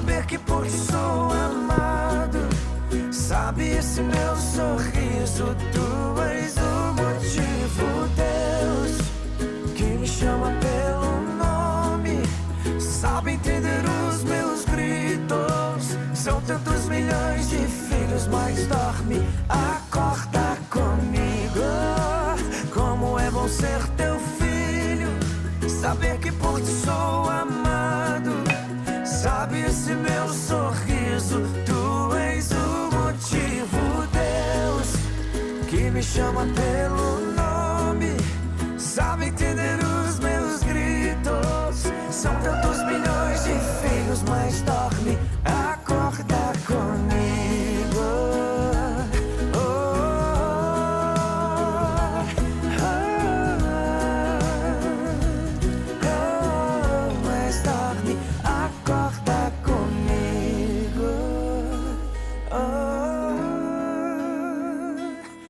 saber que por ti sou amado. Sabe esse meu sorriso, tu és o motivo, Deus, que me chama pelo nome. Sabe entender os meus gritos. São tantos milhões de filhos, mas dorme, acorda comigo. Como é bom ser teu filho, saber que por ti sou amado. Sabe esse meu sorriso, tu és o motivo, Deus, que me chama pelo nome.